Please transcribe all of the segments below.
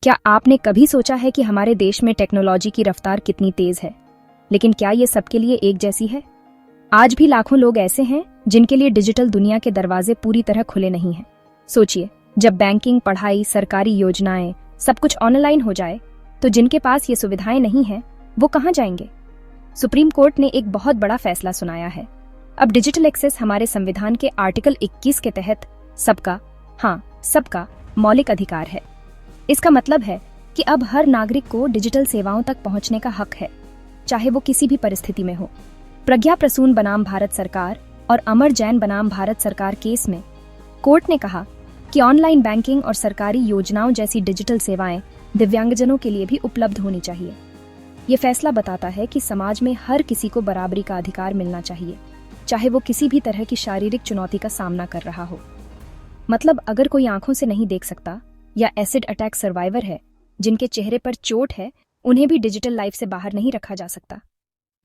क्या आपने कभी सोचा है कि हमारे देश में टेक्नोलॉजी की रफ्तार कितनी तेज है, लेकिन क्या ये सबके लिए एक जैसी है? आज भी लाखों लोग ऐसे हैं जिनके लिए डिजिटल दुनिया के दरवाजे पूरी तरह खुले नहीं हैं। सोचिए, जब बैंकिंग, पढ़ाई, सरकारी योजनाएं सब कुछ ऑनलाइन हो जाए, तो जिनके पास ये सुविधाएं नहीं हैं, वो कहाँ जाएंगे? सुप्रीम कोर्ट ने एक बहुत बड़ा फैसला सुनाया है। अब डिजिटल एक्सेस हमारे संविधान के आर्टिकल 21 के तहत सबका मौलिक अधिकार है। इसका मतलब है कि अब हर नागरिक को डिजिटल सेवाओं तक पहुंचने का हक है, चाहे वो किसी भी परिस्थिति में हो। प्रज्ञा प्रसून बनाम भारत सरकार और अमर जैन बनाम भारत सरकार केस में कोर्ट ने कहा कि ऑनलाइन बैंकिंग और सरकारी योजनाओं जैसी डिजिटल सेवाएं दिव्यांगजनों के लिए भी उपलब्ध होनी चाहिए। ये फैसला बताता है कि समाज में हर किसी को बराबरी का अधिकार मिलना चाहिए, चाहे वो किसी भी तरह की शारीरिक चुनौती का सामना कर रहा हो। मतलब अगर कोई आंखों से नहीं देख सकता या एसिड अटैक सर्वाइवर है, जिनके चेहरे पर चोट है, उन्हें भी डिजिटल लाइफ से बाहर नहीं रखा जा सकता।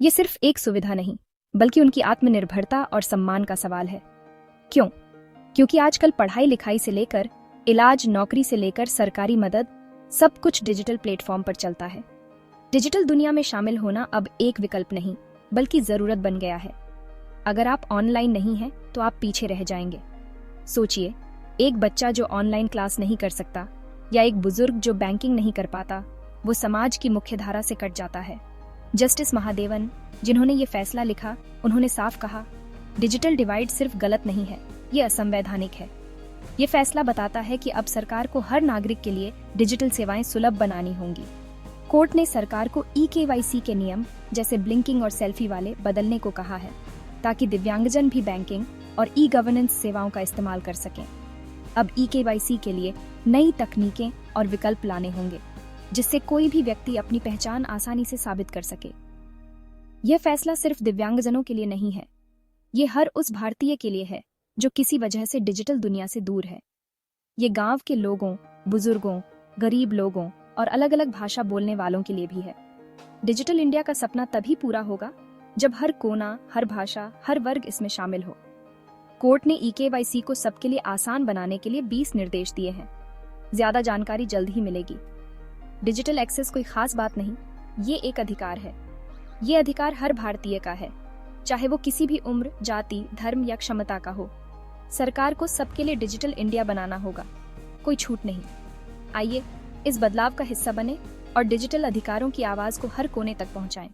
ये सिर्फ एक सुविधा नहीं, बल्कि उनकी आत्मनिर्भरता और सम्मान का सवाल है। क्यों? क्योंकि आजकल पढ़ाई लिखाई से लेकर इलाज, नौकरी से लेकर सरकारी मदद, सब कुछ डिजिटल प्लेटफॉर्म पर चलता है। डिजिटल दुनिया में शामिल होना अब एक विकल्प नहीं, बल्कि जरूरत बन गया है। अगर आप ऑनलाइन नहीं हैं, तो आप पीछे रह जाएंगे। सोचिए, एक बच्चा जो ऑनलाइन क्लास नहीं कर सकता या एक बुजुर्ग जो बैंकिंग नहीं कर पाता, वो समाज की मुख्य धारा से कट जाता है। जस्टिस महादेवन, जिन्होंने ये फैसला लिखा, उन्होंने साफ कहा, डिजिटल डिवाइड सिर्फ गलत नहीं है, ये असंवैधानिक है। ये फैसला बताता है कि अब सरकार को हर नागरिक के लिए डिजिटल सेवाएं सुलभ बनानी होंगी। कोर्ट ने सरकार को ई-केवाईसी के नियम जैसे ब्लिंकिंग और सेल्फी वाले बदलने को कहा है, ताकि दिव्यांगजन भी बैंकिंग और ई-गवर्नेंस सेवाओं का इस्तेमाल कर सकें। अब ई-केवाईसी के लिए नई तकनीकें और विकल्प लाने होंगे, जिससे कोई भी व्यक्ति अपनी पहचान आसानी से साबित कर सके। यह फैसला सिर्फ दिव्यांगजनों के लिए नहीं है, ये हर उस भारतीय के लिए है जो किसी वजह से डिजिटल दुनिया से दूर है। ये गांव के लोगों, बुजुर्गों, गरीब लोगों और अलग अलग भाषा बोलने वालों के लिए भी है। डिजिटल इंडिया का सपना तभी पूरा होगा जब हर कोना, हर भाषा, हर वर्ग इसमें शामिल हो। कोर्ट ने ई-केवाईसी को सबके लिए आसान बनाने के लिए 20 निर्देश दिए हैं। ज्यादा जानकारी जल्द ही मिलेगी। डिजिटल एक्सेस कोई खास बात नहीं, ये एक अधिकार है। ये अधिकार हर भारतीय का है, चाहे वो किसी भी उम्र, जाति, धर्म या क्षमता का हो। सरकार को सबके लिए डिजिटल इंडिया बनाना होगा, कोई छूट नहीं। आइए इस बदलाव का हिस्सा बने और डिजिटल अधिकारों की आवाज को हर कोने तक पहुंचाएं।